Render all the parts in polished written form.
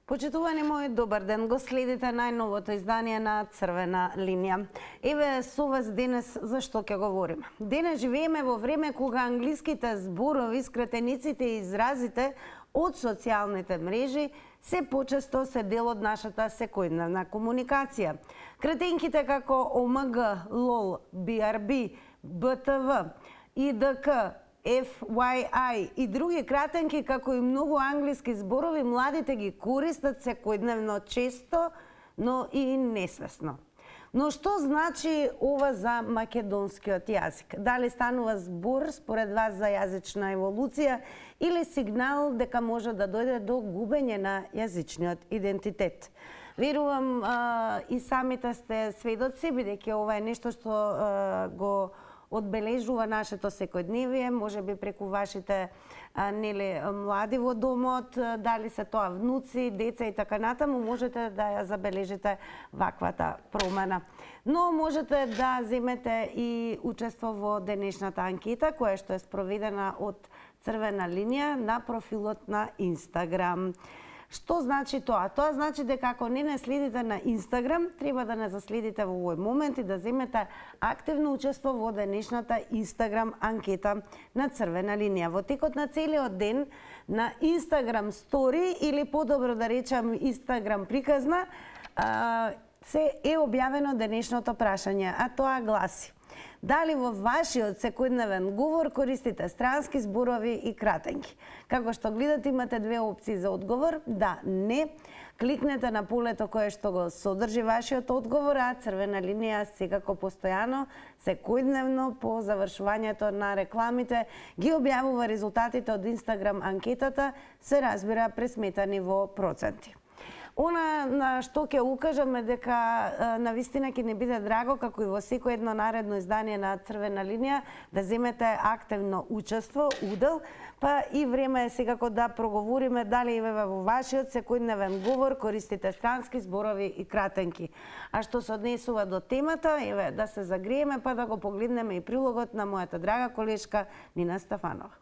Почитувани мои, добар ден, го следите најновото издание на Црвена линија. Еве со вас денес за што ќе говориме. Денес живееме во време кога англиските зборови, скратениците и изразите од социјалните мрежи се почесто се дел од нашата секојдневна комуникација. Кратенките како ОМГ, LOL, BRB, BTV, IDK, FYI и други кратенки, како и многу англиски зборови, младите ги користат секојдневно често, но и несвесно. Но што значи ова за македонскиот јазик? Дали станува збор според вас за јазична еволуција или сигнал дека може да дојде до губење на јазичниот идентитет? Верувам и самите сте сведоци, бидејќи ова е нешто што го одбележува нашето секојдневие, можеби преку вашите млади во домот, дали се тоа внуци, деца и така натаму, можете да ја забележите ваквата промена. Но можете да земете и учество во денешната анкета, која што е спроведена од Црвена линија на профилот на Инстаграм. Што значи тоа? Тоа значи дека ако не следите на Инстаграм, треба да не заследите во овој момент и да земете активно учество во денешната Инстаграм анкета на Црвена линија. Во текот на целиот ден на Инстаграм стори или подобро да речам Инстаграм приказна се е објавено денешното прашање, а тоа гласи: дали во вашиот секојдневен говор користите странски зборови и кратенки? Како што гледате, имате две опции за одговор: да, не. Кликнете на полето кое што го содржи вашиот одговор, а Црвена линија секако постојано, секојдневно по завршувањето на рекламите ги објавува резултатите од Инстаграм анкетата, се разбира пресметани во проценти. Она на што ќе укажам е дека навистина ќе не биде драго, како и во секој едно наредно издание на Црвена линија, да земете активно учество, удел, па и време е секако да проговориме дали еве во вашиот секојдневен говор користите странски зборови и кратенки. А што се однесува до темата, еве да се загрееме па да го погледнеме и прилогот на мојата драга колешка Нина Стефанова.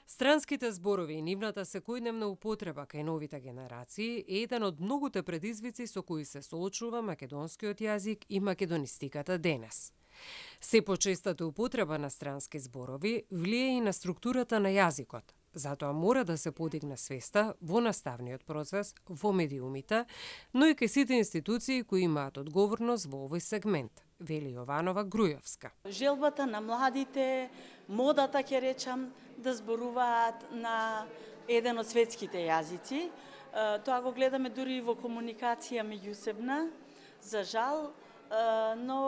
Странските зборови и нивната секојдневна употреба кај новите генерации е еден од многуте предизвици со кои се соочува македонскиот јазик и македонистиката денес. Се почестата употреба на странски зборови влие и на структурата на јазикот. Затоа мора да се подигне свеста во наставниот процес, во медиумите, но и кај сите институции кои имаат одговорност во овој сегмент, вели Јованова Грујовска. Желбата на младите, модата ќе речам, да зборуваат на еден од светските јазици. Тоа го гледаме дури и во комуникација меѓусебна, за жал, но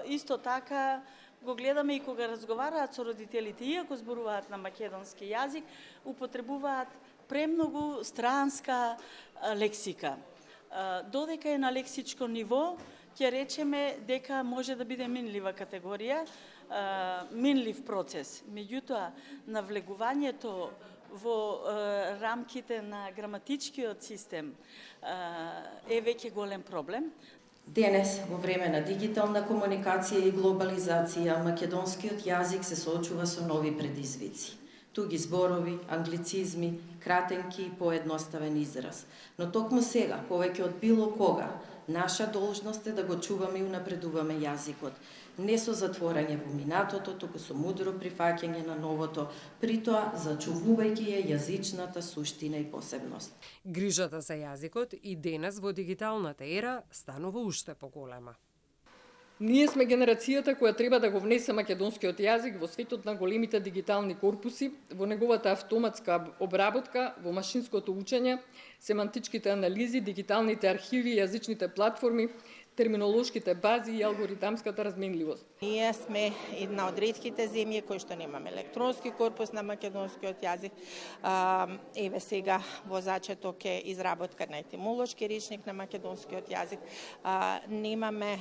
исто така го гледаме и кога разговараат со родителите, иако зборуваат на македонски јазик, употребуваат премногу странска лексика. Додека е на лексичко ниво, ќе речеме дека може да биде минлива категорија, минлив процес. Меѓутоа, навлегувањето во рамките на граматичкиот систем е веќе голем проблем. Денес, во време на дигитална комуникација и глобализација, македонскиот јазик се соочува со нови предизвици. Туги зборови, англицизми, кратенки и поедноставен израз. Но токму сега, повеќе од било кога, наша должност е да го чуваме и унапредуваме јазикот. Не со затворање во минатото, туку со мудро прифаќање на новото, при тоа зачувувајќи ја јазичната суштина и посебност. Грижата за јазикот и денес во дигиталната ера станува уште поголема. Ние сме генерацијата која треба да го внесе македонскиот јазик во светот на големите дигитални корпуси, во неговата автоматска обработка, во машинското учење, семантичките анализи, дигиталните архиви, јазичните платформи, терминолошките бази и алгоритамската разменливост. Ние сме една од ретките земји кои што немаме електронски корпус на македонскиот јазик. Еве сега во зачеток е изработка на етимолошки речник на македонскиот јазик. Немаме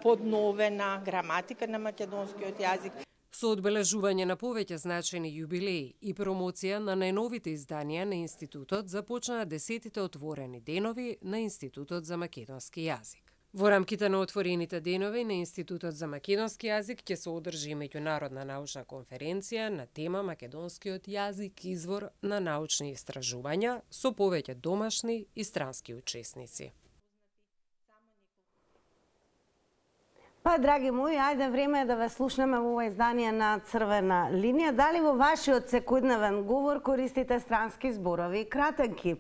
подновена граматика на македонскиот јазик. Со одбележување на повеќе значајни јубилеи и промоција на најновите изданија на Институтот започнаа 10-тите отворени денови на Институтот за македонски јазик. Во рамките на отворените денови на Институтот за македонски јазик ќе се одржи меѓународна научна конференција на тема Македонскиот јазик извор на научни истражувања со повеќе домашни и странски учесници. Па, драги мои, ајде време е да ве слушнеме во ова издание на Црвена линија. Дали во вашиот секојдневен говор користите странски зборови и кратенки?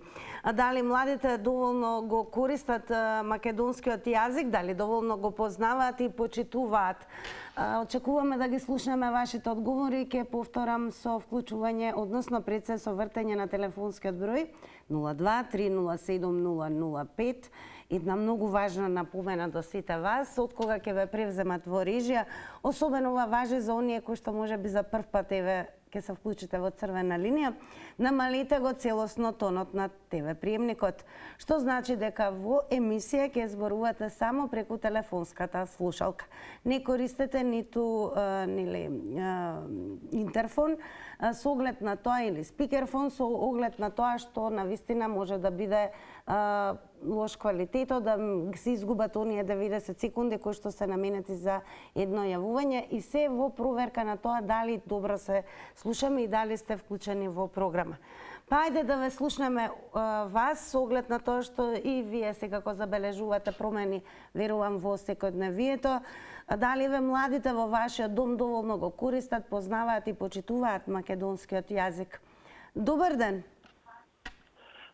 Дали младите доволно го користат македонскиот јазик, дали доволно го познаваат и почитуваат? Очекуваме да ги слушнеме вашите одговори, ќе повторам со вклучување, односно пред се со вртење на телефонскиот број 02-307-005. Една многу важна напомена до сите вас, од кога ќе ве превземат во режија, особено ова важи за оние кои што можеби за прв пат ќе се вклучите во Црвена линија, намалете го целосно тонот на ТВ приемникот, што значи дека во емисија ќе зборувате само преку телефонската слушалка. Не користете ниту интерфон со оглед на тоа или спикерфон со оглед на тоа што навистина може да биде лош квалитетот, да се изгубат оние 90 секунди кои што се наменети за едно јавување и се во проверка на тоа дали добро се слушаме и дали сте вклучени во програма. Па ајде да ве слушнеме вас со оглед на тоа што и вие секако забележувате промени, верувам, во секојдневието. Дали ве младите во вашиот дом доволно го користат, познаваат и почитуваат македонскиот јазик? Добар ден.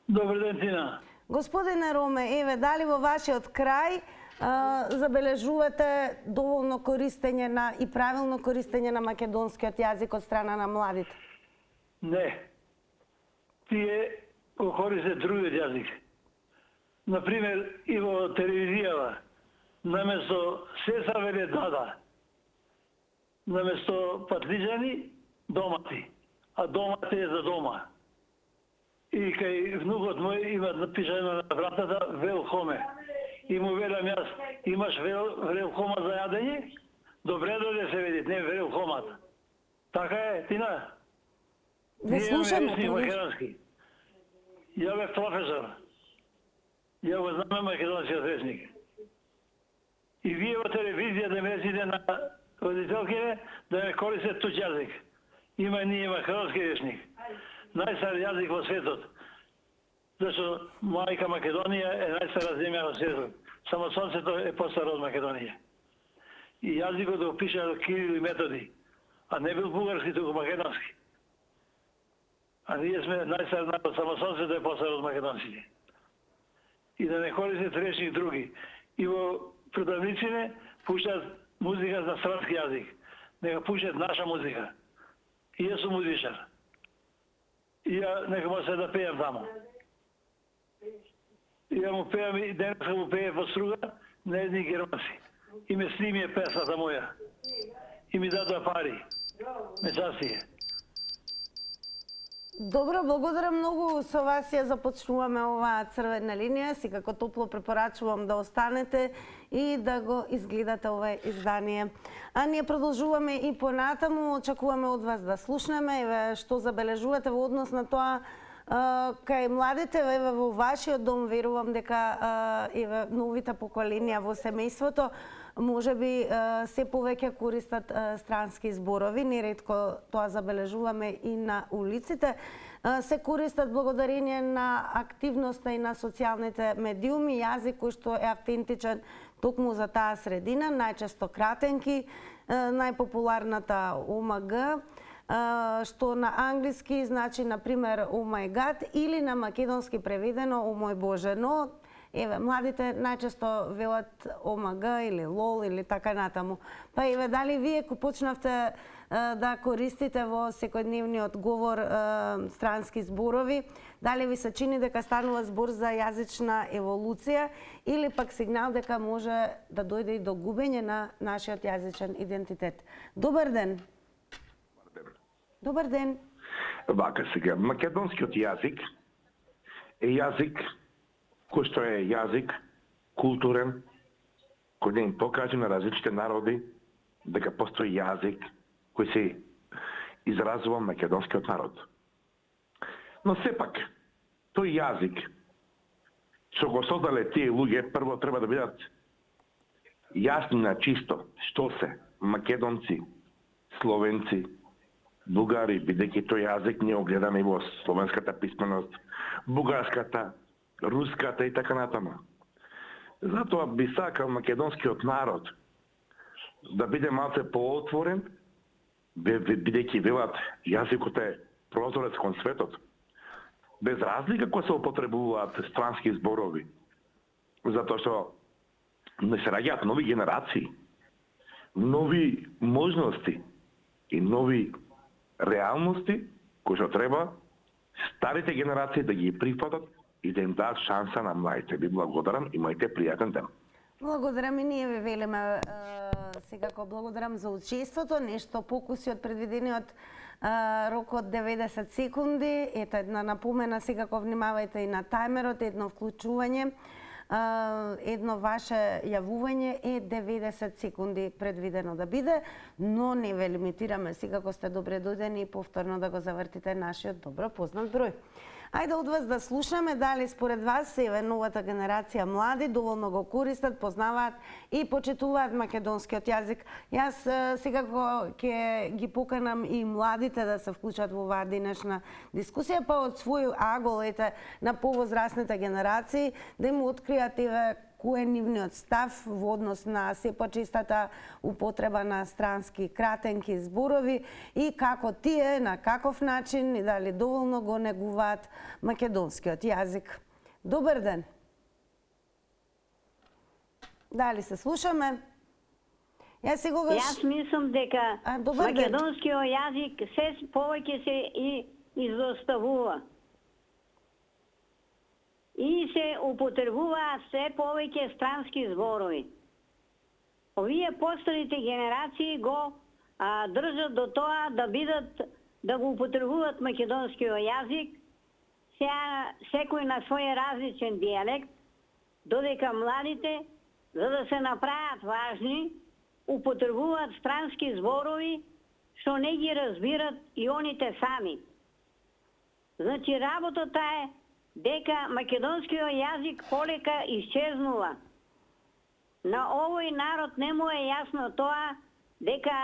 Добар ден, Тина. Господине Роме, еве, дали во вашиот крај забележувате доволно користење на и правилно користење на македонскиот јазик од страна на младите? Не. Тие го користат другиот јазик. Например, и во телевизијава, наместо сеса веле дада, наместо патлиџани, домати, а домати е за дома. И кај внукот мој има напишано на вратата велхоме. И му велам јас, имаш велхома за јадење? Добре дојде се види, не велхомат. Така е, Тина? Ве слушаме, македонски. Ја бев професор. Ја го знаме македонскиот речник. И вие во телевизија да ме речите на водителките да ме користат туѓ јазик. Има и ние македонски речник. Најстар јазик во светот. Зашто мајка Македонија е најстара земја во светот. Само сонцето е постаро од Македонија. И јазикот го пишаа Кирил и Методи, а не бил бугарски, туку македонски. А ние сме најстар народ, само сонцето е постаро од македонците. И да не користат речник други. И во продавниците пуштаат музика на странски јазик. Нека пуштаат наша музика. И јас сум музичар. И ја нека му се да пејам таму. И ја му пејам и денеска му пеја во струга на едни германци. И ме снимија песната моја. И ми дадоа пари. Ме частие. Добро, благодарам многу. Со вас ја започнуваме оваа Црвена линија. Секако топло препорачувам да останете и да го изгледате ова издание. А ние продолжуваме и понатаму. Очекуваме од вас да слушнеме што забележувате во однос на тоа кај младите, еве во вашиот дом, верувам дека еве новите поколенија во семејството можеби се повеќе користат странски зборови, неретко тоа забележуваме и на улиците. Се користат благодарение на активноста и на социјалните медиуми, јазик кој што е автентичен токму за таа средина, најчесто кратенки, најпопуларната ОМГ, што на англиски значи, например, oh my god, или на македонски преведено oh мој Боже, но еве, младите најчесто велат ОМГ или лол или така натаму. Па еве, дали вие почнавте да користите во секојдневниот говор странски зборови, дали ви се чини дека станува збор за јазична еволуција или пак сигнал дека може да дојде и до губење на нашиот јазичен идентитет? Добар ден. Добар ден. Вака сега, македонскиот јазик е јазик кој што е јазик културен, кој да им покаже на различните народи дека постои јазик кој се изразува македонскиот народ. Но сепак, тој јазик што го создале тие луѓе, прво треба да бидат јасно на чисто што се македонци, словенци, бугари, бидејќи тој јазик ние огледаме и во словенската писменост, бугарската, руската и така натаму. Затоа би сакал македонскиот народ да биде малце поотворен, бидејќи велат јазикот е прозорец кон светот. Без разлика кога се употребуваат странски зборови, затоа што не се раѓаат нови генерации, нови можности и нови реалности кои што треба старите генерации да ги прифатат и да им дадат шанса на младите. Ви благодарам, имајте пријатен ден. Благодарам и ние ви велиме секако благодарам за учеството, нешто покуси од предвидениот рок од 90 секунди. Ето една напомена, секако внимавајте и на тајмерот, едно вклучување, едно ваше јавување е 90 секунди предвидено да биде, но не ве лимитираме, секако сте добре дојдени и повторно да го завртите нашиот добро познат број. Ајде од вас да слушаме дали според вас еве новата генерација млади доволно го користат, познаваат и почитуваат македонскиот јазик. Јас секако ќе ги поканам и младите да се вклучат во оваа денешна дискусија, па од свој агол на повозрасните генерации да им откријат еве кој е нивниот став во однос на се почистата употреба на странски кратенки зборови и како тие, на каков начин и дали доволно го негуваат македонскиот јазик. Добар ден! Дали се слушаме? Јас мислам дека македонскиот јазик се повеќе се и изоставува. И се употребуваат се повеќе странски зборови. Овие постарите генерации го држат до тоа да го употребуваат македонскиот јазик, секој на свој различен дијалект, додека младите, за да се направат важни, употребуваат странски зборови, што не ги разбират и оните сами. Значи, работата е дека македонскиот јазик полека исчезнува. На овој народ не му е јасно тоа дека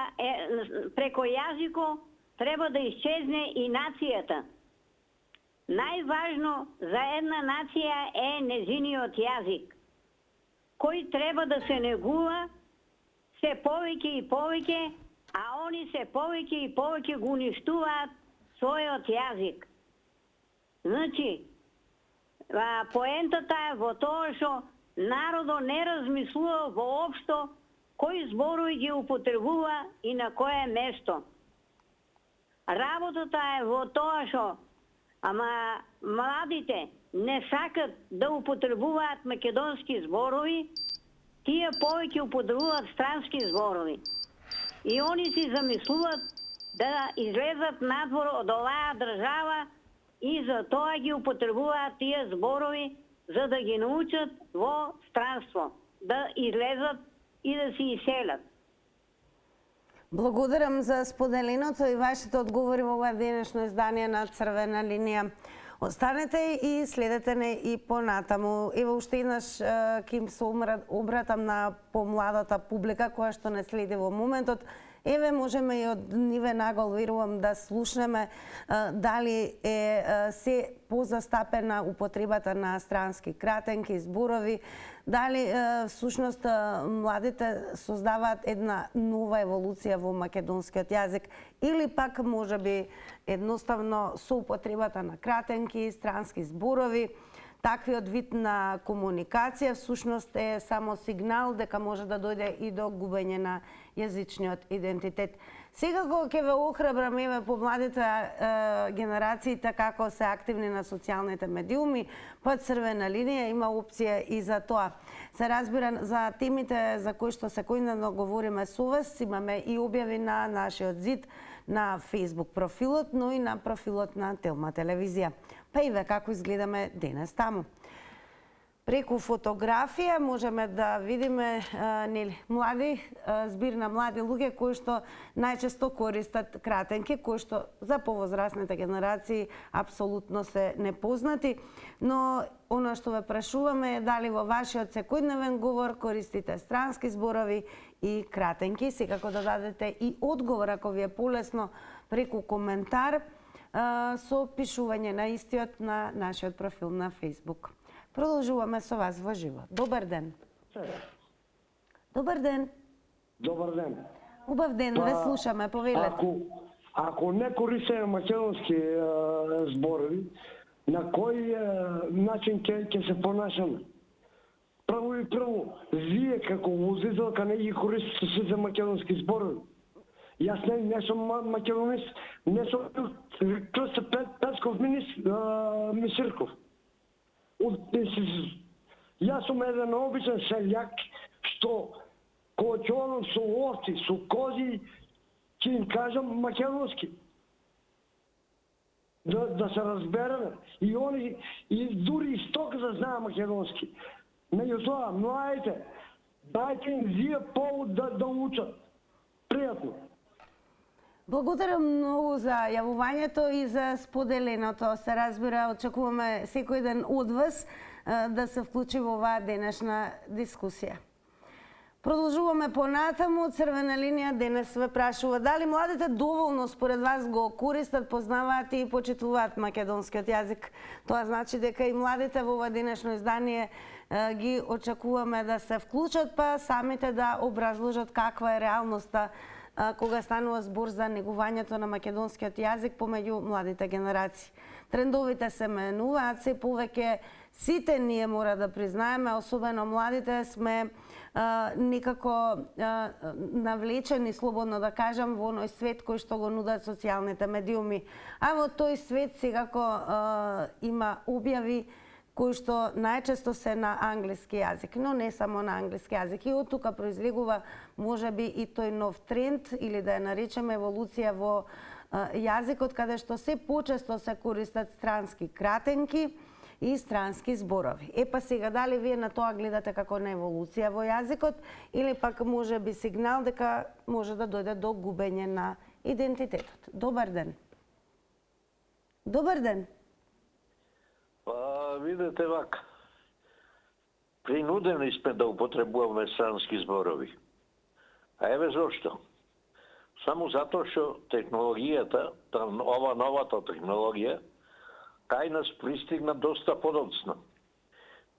преко јазико треба да исчезне и нацијата. Најважно за една нација е незиниот јазик, кој треба да се негува се повеќе и повеќе, а они се повеќе и повеќе го уништуваат својот јазик. Значи, поентата е во тоа што народот не размислува воопшто кои зборови ги употребува и на кое место. Работата е во тоа што младите не сакат да употребуваат македонски зборови, тие повеќе употребуваат странски зборови. И они си замислуваат да излезат надвор од оваа држава и за тоа ги употребуваат тие зборови за да ги научат во странство, да излезат и да се иселат. Благодарам за споделеното и вашите одговори во ова денешно издание на Црвена линија. Останете и следете не и понатаму. Ево уште еднаш ќе се обратам на помладата публика која што не следи во моментот. Еве можеме и од ниве нагол верувам да слушнеме дали е се позастапена употребата на странски кратенки, зборови, дали всушност младите создаваат една нова еволуција во македонскиот јазик или пак можеби едноставно со употребата на кратенки, странски зборови, таквиот вид на комуникација всушност е само сигнал дека може да дојде и до губење на јазичниот идентитет. Секако ќе ве охрабрам еве по младите генерациите како се активни на социјалните медиуми, па Црвена линија има опција и за тоа. Се разбира за темите за кои што секојдневно говориме со вас, имаме и објави на нашиот зид на Facebook профилот, но и на профилот на Телма телевизија. Па и ве како изгледаме денес таму. Преку фотографија можеме да видиме збир на млади луѓе кои што најчесто користат кратенки, кои што за повозрасните генерации апсолутно се непознати, но она што ве прашуваме е дали во вашиот секојдневен говор користите странски зборови и кратенки. Секако да дадете и одговор ако ви е полесно преку коментар со пишување на истиот на нашиот профил на Facebook. Продолжуваме со вас во живо. Добар ден. Добар ден. Добар ден. Убав ден, ве слушаме, повелете. Ако не користиме македонски зборови, на кој начин ќе се понашаме? Прво, вие како возителка не ги користите сите македонски зборови. Јас не сум македонист, не сум Крсто Петков Мисирков. Јас сум еден обичен селјак што кога ќе одам со овци, со кози, ќе им кажам македонски. Да се разбереме. И они, и дури и стока да знае македонски. Меѓутоа, младите, дајте им вие повод да учат. Пријатно. Благодарам многу за јавувањето и за споделеното. Се разбира, очекуваме секој ден од вас да се вклучи во оваа денешна дискусија. Продолжуваме понатаму. Црвена линија денес ве прашува дали младите доволно според вас го користат, познаваат и почитуваат македонскиот јазик. Тоа значи дека и младите во ова денешно издание ги очекуваме да се вклучат, па самите да образложат каква е реалноста кога станува збор за негувањето на македонскиот јазик помеѓу младите генерации. Трендовите се менуваат, се повеќе сите ние мора да признаеме, особено младите сме некако навлечени, слободно да кажам, во оној свет кој што го нудат социјалните медиуми. А во тој свет секако има објави кои што најчесто се на англиски јазик, но не само на англиски јазик. И од тука произлегува можеби и тој нов тренд или да ја наречеме еволуција во јазикот, каде што се почесто се користат странски кратенки и странски зборови. Па сега, дали вие на тоа гледате како на еволуција во јазикот или пак може би сигнал дека може да дојде до губење на идентитетот? Добар ден. Добар ден. Па, видете вака. Принудени сме да употребуваме странски зборови. А еве зошто. Само затоа што технологијата, ова новата технологија, кај нас пристигна доста подоцна.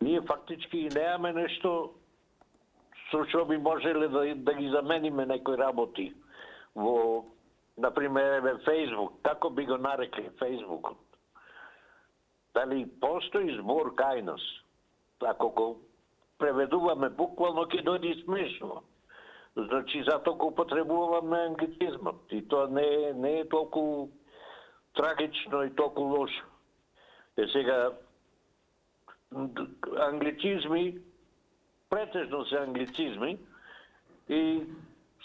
Ние фактички немаме нешто со што би можеле да ги замениме некои работи во, например, Facebook. Како би го нарекли Facebookот? Дали постои збор кај нас? Ако го преведуваме буквално, ќе дојде смешно. Значи, затоа го употребуваме англицизмот. И тоа не е толку трагично и толку лошо. Сега, англицизми, претежно се англицизми и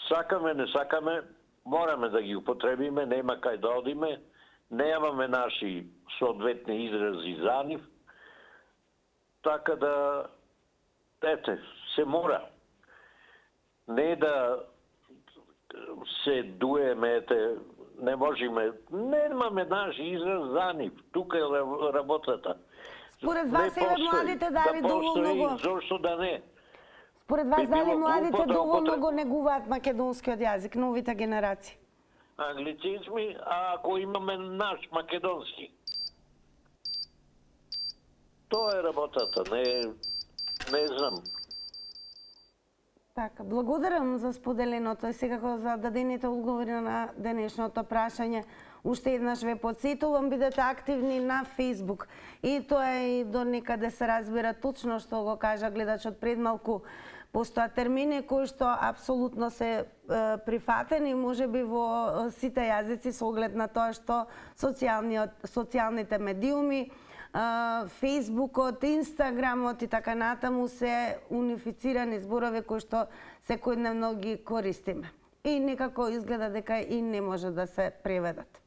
сакаме, не сакаме, мораме да ги употребиме, нема кај да одиме, немаме наши соодветни изрази за нив, така да, ете, се мора. Не да се дуеме, ете, не можеме, немаме наш израз за нив, тука е работата. Според вас еве младите дали доволно го... Зошто да не? Според вас дали младите доволно го негуваат македонскиот јазик, новите генерации? Англицизми, а ако имаме наш македонски. Тоа е работата, не знам. Така, благодарам за споделеното и секако за дадените одговори на денешното прашање. Уште еднаш ве потсетувам, бидете активни на Facebook. И тоа е до некаде се разбира точно што го кажа гледачот пред малку. Постојат термини кои што апсолутно се прифатени, можеби во сите јазици со оглед на тоа што социјалните медиуми, Фејсбукот, Инстаграмот и така натаму се унифицирани зборови кои што секојдневно ги користиме. И некако изгледа дека и не може да се преведат.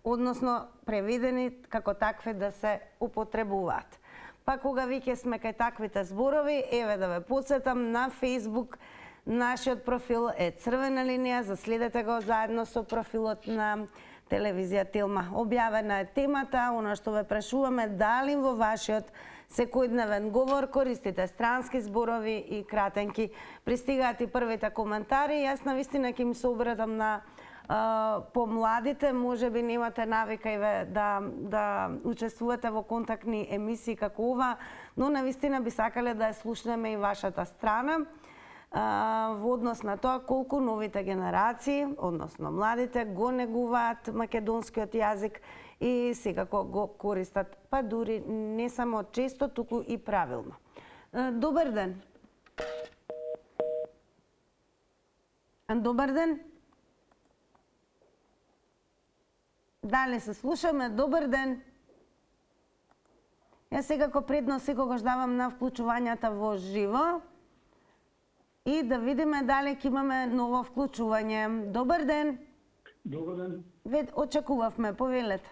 Односно, преведени како такви да се употребуваат. па кога веќе сме кај таквите зборови, еве да ве потсетам на Facebook, нашиот профил е Црвена линија, заследете го заедно со профилот на телевизија Телма. Објавена е темата, она што ве прашуваме, дали во вашиот секојдневен говор користите странски зборови и кратенки. Пристигаат и првите коментари. Јас навистина ќе им се обратам на помладите, може би немате навика и да учествувате во контактни емисии како ова, но навистина би сакале да ја слушнеме и вашата страна во однос на тоа колку новите генерации, односно младите, го негуваат македонскиот јазик и секако го користат, па дури не само често, туку и правилно. Добар ден. Добар ден. Дали се слушаме? Добар ден. Јас секако предност секогаш давам на вклучувањата во живо и да видиме дали ќе имаме ново вклучување. Добар ден. Добар ден. Очекувавме, повелете.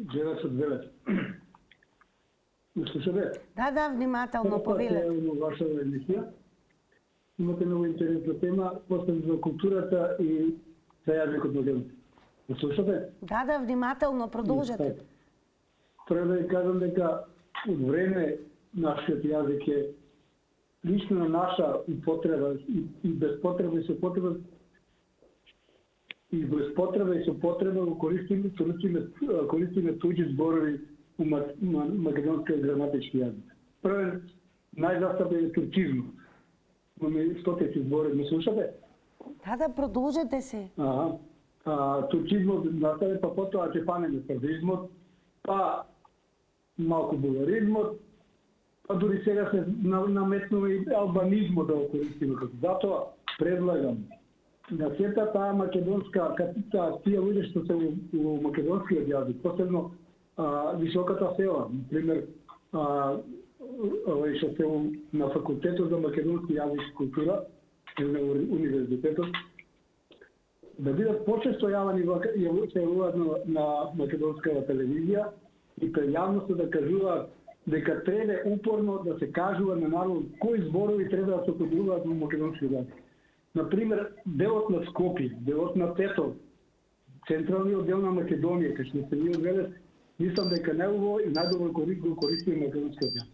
Джерас од Велет. Ме слушате? Да, внимателно, повелете. Ваша емисија. Имате много интересна тема, посебно за културата и за јазикот македонски. Ме слушате? Да, внимателно, продолжете. Треба да ви кажам дека од време нашиот јазик е лично наша употреба и без потреба и со потреба го користиме туѓи зборови у македонскиот граматички јазик. Првен најзастапен е турчизмот. Имаме стотици зборови, ме слушате? Да, продолжете се. Турчизмот настапе, па потоа ќе фанеме срдизмот, па малку булгаризмот, па дури сега се наметнува и албанизмот да го користиме. Затоа предлагам на сета таа македонска, тие луѓе што се у македонскиот јазик, посебно високата села, например, што се на факултетот за македонски јазик и култура, на универзитетот, да бидат почесто јавани на македонската телевизија и пред јавноста да кажуваат дека треба упорно да се кажува на народ кои зборови треба да се употребуваат во македонски јазик. Например, делот на Скопје, делот на Тетов, централниот дел на Македонија, кај што се ние одвелет, мислам дека најубаво и најдобро го користиме македонскиот јазик.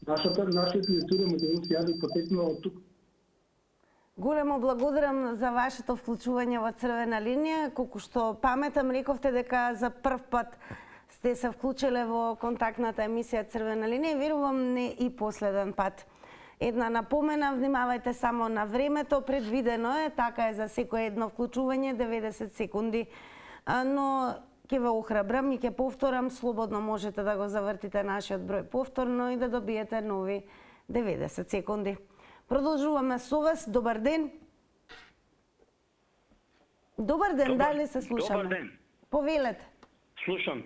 Нашиот институт македонски јазик потекнува од тук. Големо благодарам за вашето вклучување во Црвена линија. Колку што паметам, рековте дека за прв пат сте се вклучиле во контактната емисија Црвена линија, верувам не и последен пат. Една напомена, внимавајте само на времето, предвидено е, така е за секое едно вклучување 90 секунди, но ќе ве охрабрам и ќе повторам, слободно можете да го завртите нашиот број повторно и да добиете нови 90 секунди. Продолжуваме со вас. Добар ден. Добар ден, дали се слушаме? Добар ден. Повелете. Слушам.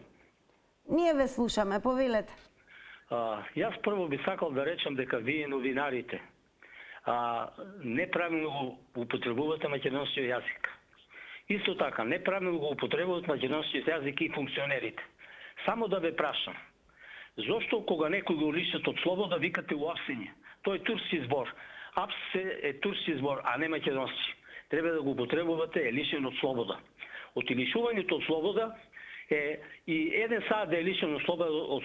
Ние ве слушаме, повелете. Јас прво би сакал да речам дека вие новинарите неправилно го употребувате македонскиот јазик. Исто така, неправилно го употребуват македонскиот јазик и функционерите. Само да ве прашам, зошто кога некој го лишат од слобода викате у апсиње? Тој е турски збор. Апс е турски збор, а не македонски. Треба да го употребувате, е лишен од слобода. Од лишувањето од слобода е и еден саат да е лишен од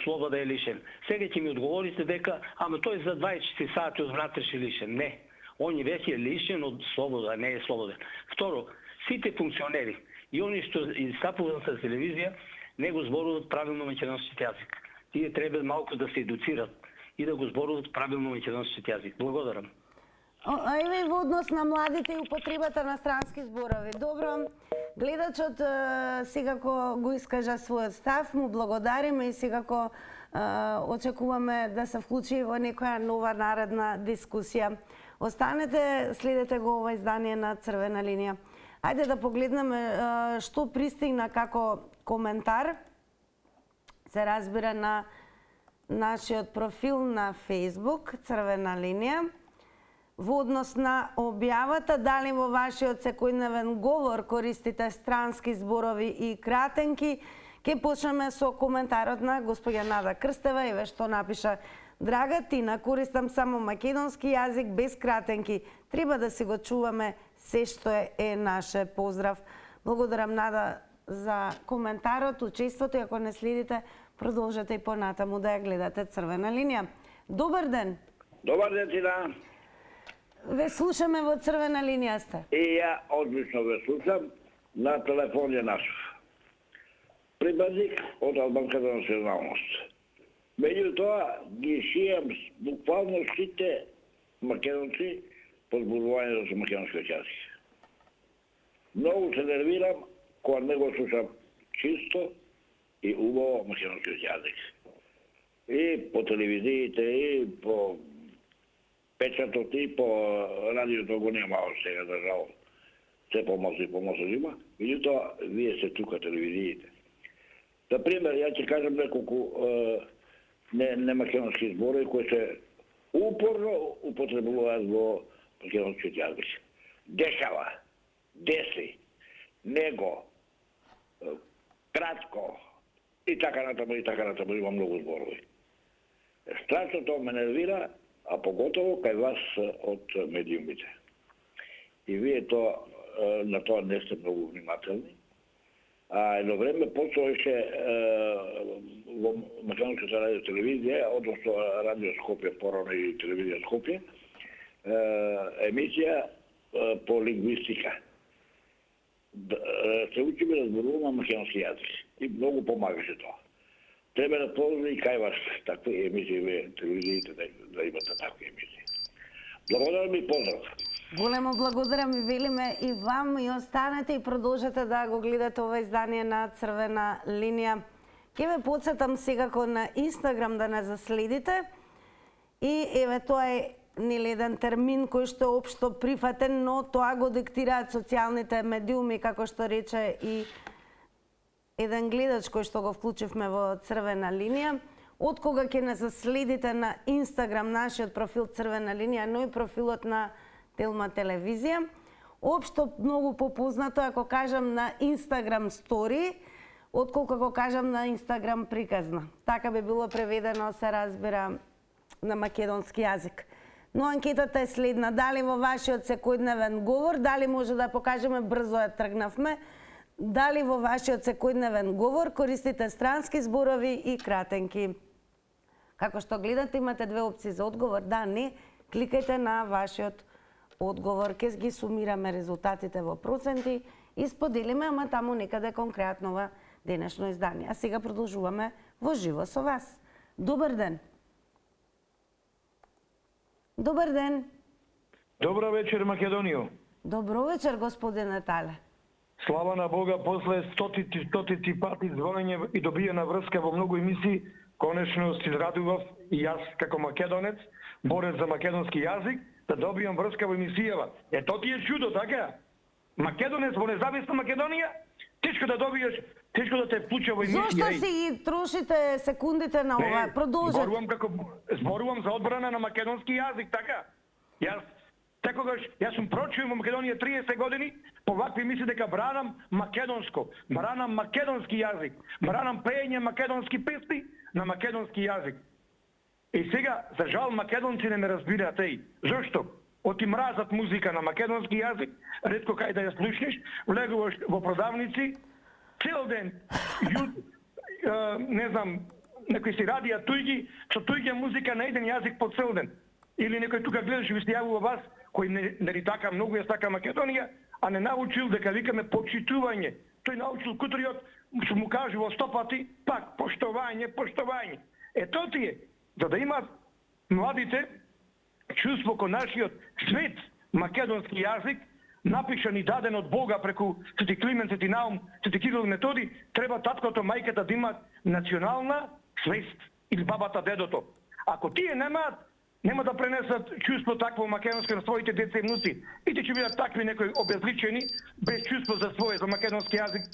слобода е лишен. Сега ќе ми одговорите дека, ама тој за 24 сати од внатрешни лишен. Не. Он веќе е лишен од слобода, не е слободен. Второ, сите функционери и они што истапуваат на телевизија не го зборуваат правилно македонски јазик. Тие треба малку да се едуцират и да го зборуваат правилно македонски јазик. Благодарам. Еве во однос на младите и употребата на странски зборови. Добро, гледачот секако го искажа својот став, му благодариме и секако очекуваме да се вклучи во некоја нова наредна дискусија. Останете, следете го ова издание на Црвена линија. Ајде да погледнеме што пристигна како коментар. Се разбира на нашиот профил на Facebook Црвена линија. Во однос на објавата, дали во вашиот секојдневен говор користите странски зборови и кратенки, Ке почнеме со коментарот на госпоѓа Нада Крстева, еве што напиша: Драга Тина, користам само македонски јазик без кратенки. Треба да си го чуваме се што е наше. Поздрав. Благодарам, Нада, за коментарот, учеството, и ако не следите, продолжете и понатаму да ја гледате Црвена линија. Добар ден. Добар ден, Тина. Ве слушаме во Црвена линија сте. И ја одлично ве слушам, на телефон е Насов. Прибазик од албанска националност. Меѓутоа, ги шијам буквално сите македонци по зборување за македонскиот јазик. Многу се нервирам кога не го слушам чисто и убаво македонскиот јазик. И по телевизиите, и по печатот, и по радиото го нема сега, за жал. Се помалку и помалку има. Меѓутоа, вие се тука телевизиите. За пример, ја ќе кажам неколку не македонски зборови кои се упорно употребуваат во македонскиот јазик. Дешава, деси, него, кратко и така натаму има многу зборови. Страшно тоа ме нервира, а поготово кај вас од медиумите. И вие на тоа не сте многу внимателни. А едно време почнеше во македонската радио телевизија, односно радио Скопје, порано и телевизија Скопје, емисија по лингвистика. Се учиме да зборуваме македонски јазик и многу помагаше тоа. Треба да продолжи и кај вас такви емисии, телевизиите да имате такви емисии. Благодарам и поздрав. Големо благодарам и велиме и вам, и останете и продолжете да го гледате ова издание на Црвена линија. Ке ве подсетам секако на Инстаграм да не заследите. И еве тоа е еден термин кој што е општо прифатен, но тоа го диктираат социјалните медиуми, како што рече и еден гледач кој што го вклучивме во Црвена линија. Од кога ќе не заследите на Инстаграм нашиот профил Црвена линија, но и профилот на Телма телевизија, општо многу попознато ако кажам на Инстаграм стори, отколку ако кажам на Инстаграм приказна. Така би било преведено, се разбира, на македонски јазик. Но анкетата е следна: дали во вашиот секојдневен говор, дали може да покажеме, брзо ја тргнавме, дали во вашиот секојдневен говор користите странски зборови и кратенки? Како што гледате, имате две опции за одговор: да, не. Кликајте на вашиот одговор, ке ги сумираме резултатите во проценти и споделиме, ама таму некаде конкретно во денешно издание. А сега продолжуваме во живо со вас. Добар ден. Добар ден. Добро вечер, Македонијо. Добро вечер, господин Натале. Слава на Бога, после стотити пати звонење и добиена врска во многу емисии, конечно се израдував и јас како македонец, борец за македонски јазик, да добијам врска во емисијава. Тоа ти е чудо, така? Македонец во независна Македонија, тешко да добиеш, тешко да те вклуча во емисија. Зошто си трошите секундите на ова? Продолжете. Зборувам за одбрана на македонски јазик, така? Јас сум прочувам во Македонија 30 години, по вакви мисли дека бранам македонско, бранам македонски јазик, бранам пеење македонски песни на македонски јазик. И сега, за жал, македонци не ме разбираат. Зошто? Оти мразат музика на македонски јазик, ретко кај да ја слушнеш, влегуваш во продавници, цел ден, не знам, некои си радија туѓи, со туѓа музика на еден јазик по цел ден. Или некој тука гледаш и ви се јавува вас, кој не така многу ја стака Македонија, а не научил дека викаме почитување. Тој научил кутриот, што му кажу во 100 пати, пак поштовање, поштовање. Тоа ти е, за да имаат младите чувство кон нашиот свет македонски јазик, напишан и даден од Бога преку Свети Климент, Свети Наум, Свети Кирил Методи, треба таткото, мајката да имаат национална свест, или бабата, дедото. Ако тие немаат, нема да пренесат чувство такво македонско на своите деца и внуци. И те ќе бидат такви некои обезличени, без чувство за своје, за македонски јазик.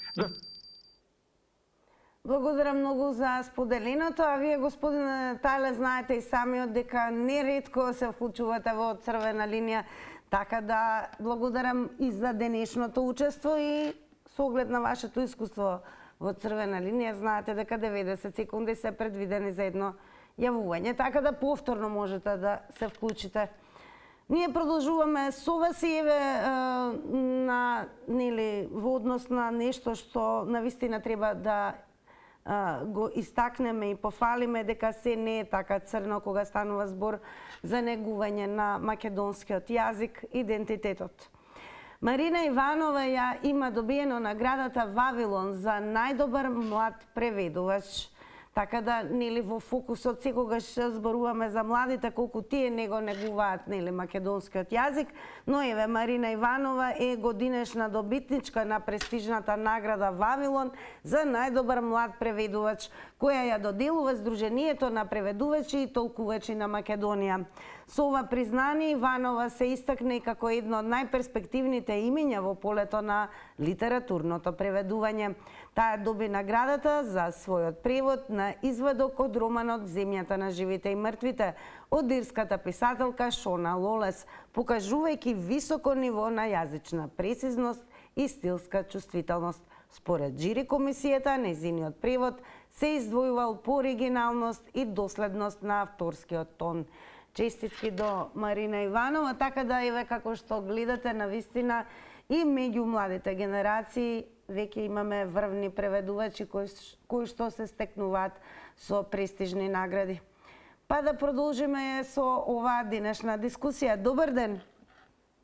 Благодарам многу за споделеното, а вие, господине Тале, знаете и самиот дека неретко се вклучувате во Црвена линија, така да благодарам и за денешното учество и со оглед на вашето искуство во црвена линија, знаете дека 90 секунди се предвидени за едно јавување, така да повторно можете да се вклучите. Ние продолжуваме со вас и на нели во однос на нешто што навистина треба да го истакнеме и пофалиме, дека се не е така црно кога станува збор за негување на македонскиот јазик, идентитетот. Марина Иванова ја има добиено наградата Вавилон за најдобар млад преведувач. Така да, нели, во фокусот секогаш зборуваме за младите, колку тие не го негуваат, нели, македонскиот јазик, но еве Марина Иванова е годинешна добитничка на престижната награда Вавилон за најдобар млад преведувач, која ја доделува Сдруженијето на преведувачи и толкувачи на Македонија. Со ова признание Иванова се истакне како едно од најперспективните имиња во полето на литературното преведување. Таа доби наградата за својот превод на извадок од романот Земјата на живите и мртвите од ирската писателка Шона Лолес, покажувајќи високо ниво на јазична прецизност и стилска чувствителност. Според жири комисијата, нејзиниот превод се издвојувал по оригиналност и доследност на авторскиот тон. Честитки до Марина Иванова, така да еве како што гледате навистина и меѓу младите генерации веќе имаме врвни преведувачи кои што се стекнуваат со престижни награди. Па да продолжиме со оваа денешна дискусија. Добар ден.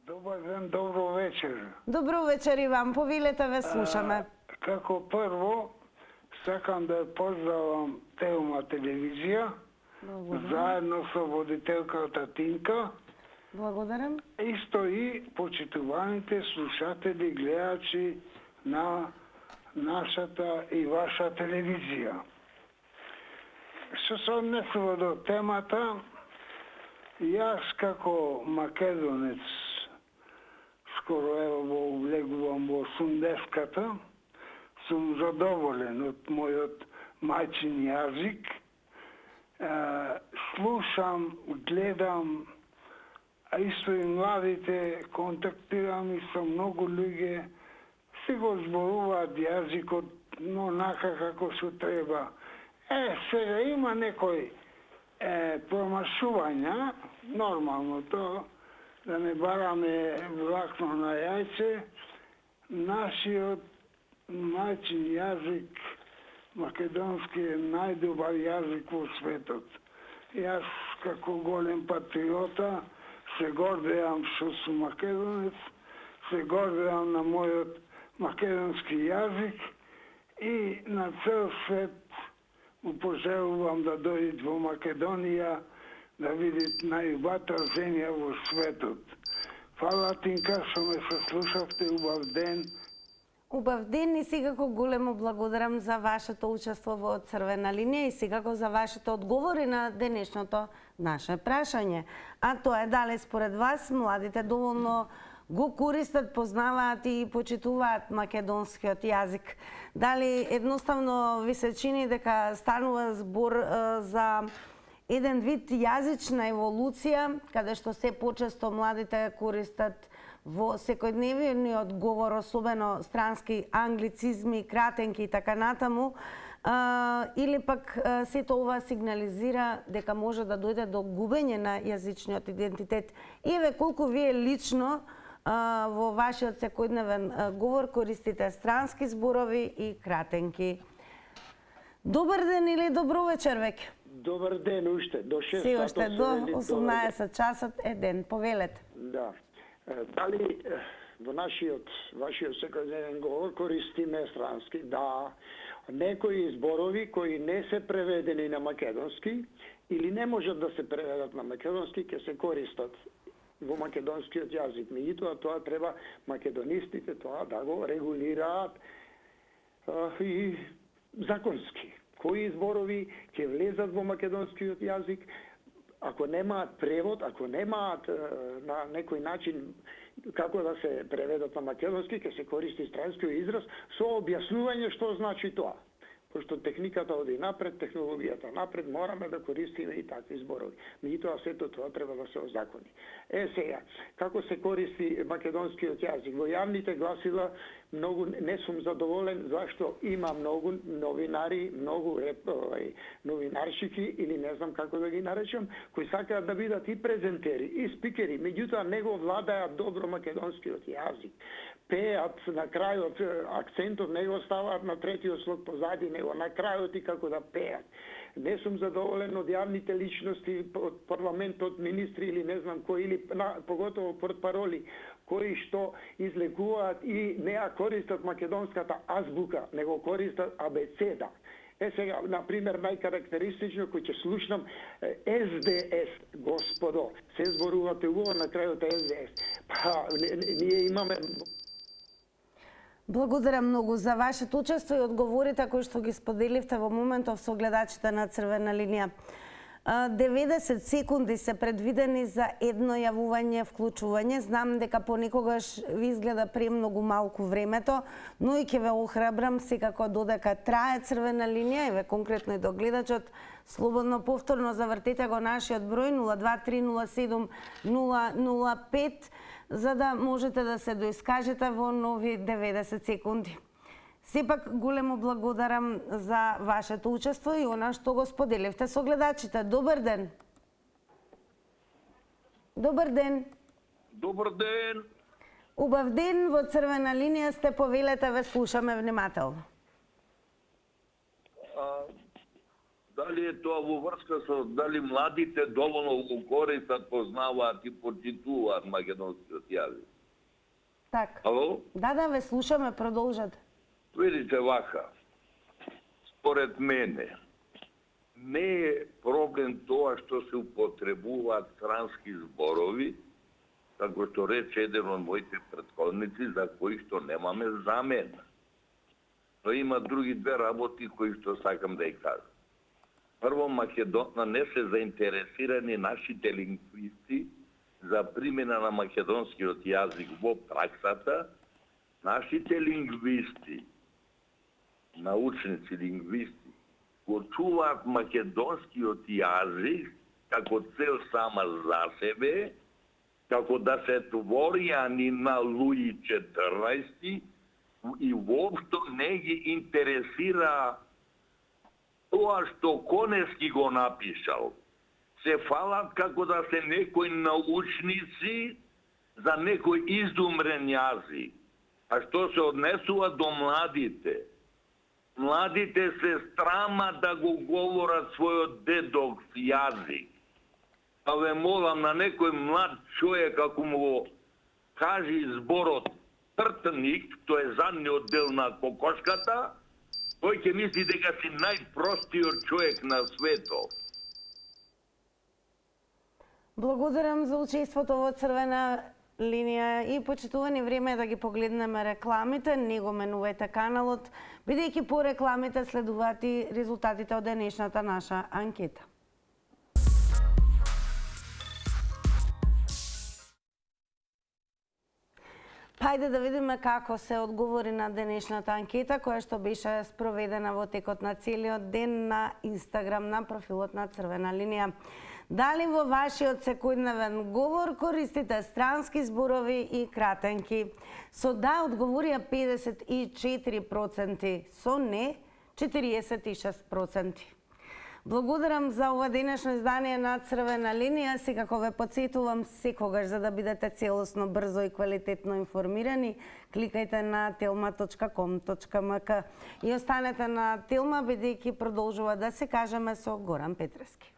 Добар ден, добро вечер. Добро вечер и вам, повелете, ве слушаме. Како прво, сакам да поздравам Телма телевизија, заедно со водителката Тинка. Благодарам. Исто и почитуваните слушатели, гледачи на нашата и ваша телевизија. Што се однесува до темата, јас како македонец, скоро ево влегувам во 80-ката, сум задоволен од мојот мајчин јазик. Слушам, гледам, а исто и младите, контактирам и со многу луѓе, си го зборуваат јазикот, но онака како што треба. Сега има некои промашувања, нормално то, да не бараме влакно на јајце, нашиот мајчин јазик, македонски е најдобар јазик во светот. Јас како голем патриота се гордеам што сум македонец, се гордеам на мојот македонски јазик и на цел свет му пожелувам да дојдат во Македонија да видит најубата земја во светот. Фала, Тинка, што ме слушавте. Убав ден. Убав ден и секако големо благодарам за вашето учество во Црвена линија и секако за вашите одговори на денешното наше прашање. А тоа е дали според вас младите доволно го користат, познаваат и почитуваат македонскиот јазик. Дали едноставно ви се чини дека станува збор за еден вид јазична еволуција, каде што се почесто младите користат во секојдневниот говор, особено странски англицизми, кратенки и така натаму, или пак сето ова сигнализира дека може да дојде до губење на јазичниот идентитет. И еве колку вие лично во вашиот секојдневен говор користите странски зборови и кратенки. Добар ден или добро вечер веќе? Добар ден уште, до 6 Си уште до 18 часот е ден, повелете. Да. Дали во вашиот секојдневен говор користиме странски? Да. Некои зборови кои не се преведени на македонски или не можат да се преведат на македонски, ќе се користат во македонскиот јазик. Меѓутоа, тоа треба македонистите тоа да го регулираат и законски. Кои зборови ќе влезат во македонскиот јазик, ако немаат превод, ако немаат на некој начин како да се преведат на македонски, ќе се користи странскиот израз со објаснување што значи тоа. Пошто техниката оди напред, технологијата напред, мораме да користиме и такви зборови. Меѓутоа, сето тоа треба да се озакони. Сега, како се користи македонскиот јазик? Во јавните гласила многу не сум задоволен, зашто има многу новинари, многу новинаршики, или не знам како да ги наречам, кои сакаат да бидат и презентери, и спикери, меѓутоа не го владаат добро македонскиот јазик. Пеат на крајот, акцентот не го ставаат на третиот слог позади него, на крајот и како да пеат. Не сум задоволен од јавните личности, од парламентот, министри или не знам кои, или поготово портпароли, кои што излекуваат и не ја користат македонската азбука, него користат абецеда. Сега, например, најкарактеристично, кој ќе слушнам, СДС, господо, се зборувате убаво на крајот СДС. Па, ние имаме... Благодарам многу за вашето учество и одговорите кои што ги споделивте во моментов со гледачите на Црвена линија. 90 секунди се предвидени за едно јавување, вклучување. Знам дека понекогаш ви изгледа премногу малку времето, но и ќе ве охрабрам секако додека трае Црвена линија и ве конкретно и до гледачот, слободно повторно завртете го нашиот број 02307-005 за да можете да се доискажете во нови 90 секунди. Сепак големо благодарам за вашето учество и она што го споделивте со гледачите. Добар ден. Добар ден. Добар ден. Убав ден, во Црвена линија сте, повелете, ве слушаме внимателно. Дали е тоа во врска со дали младите доволно го користат, познаваат и почитуваат македонскиот јазик? Так. Ало? Да, ве слушаме, продолжете. Видите вака, според мене, не е проблем тоа што се употребуваат странски зборови, како што рече еден од моите претходници, за кои што немаме замена. Но има други две работи кои што сакам да ја кажам. Прво, Македонија не се заинтересирани нашите лингвисти за примена на македонскиот јазик во праксата. Нашите лингвисти, научници лингвисти, го чуваат македонскиот јазик како цел сама за себе, како да се творијани на Луи 14 и воопшто не ги интересира тоа што Коневски го напишал. Се фалат како да се некои научници за некој издумрен јазик. А што се однесува до младите? Младите се страма да го говорат својот дедов јазик. Па ве молам на некој млад човек, ако му го кажи зборот тртник, тоа е задниот дел на кокошката, тој ќе мисли дека си најпростиот човек на светот. Благодарам за учеството во Црвена линија и почитувани, време е да ги погледнеме рекламите. Не го менувајте каналот, бидејќи по рекламите следуваат и резултатите од денешната наша анкета. Хајде да видиме како се одговори на денешната анкета, која што беше спроведена во текот на целиот ден на Инстаграм на профилот на Црвена линија. Дали во вашиот секојдневен говор користите странски зборови и кратенки? Со да одговорија 54%, со не 46%. Благодарам за ова денешно издание на Црвена линија. Секако ве подсетувам секогаш за да бидете целосно, брзо и квалитетно информирани, кликајте на telma.com.mk и останете на Телма, бидејќи продолжува да се кажеме со Горан Петрески.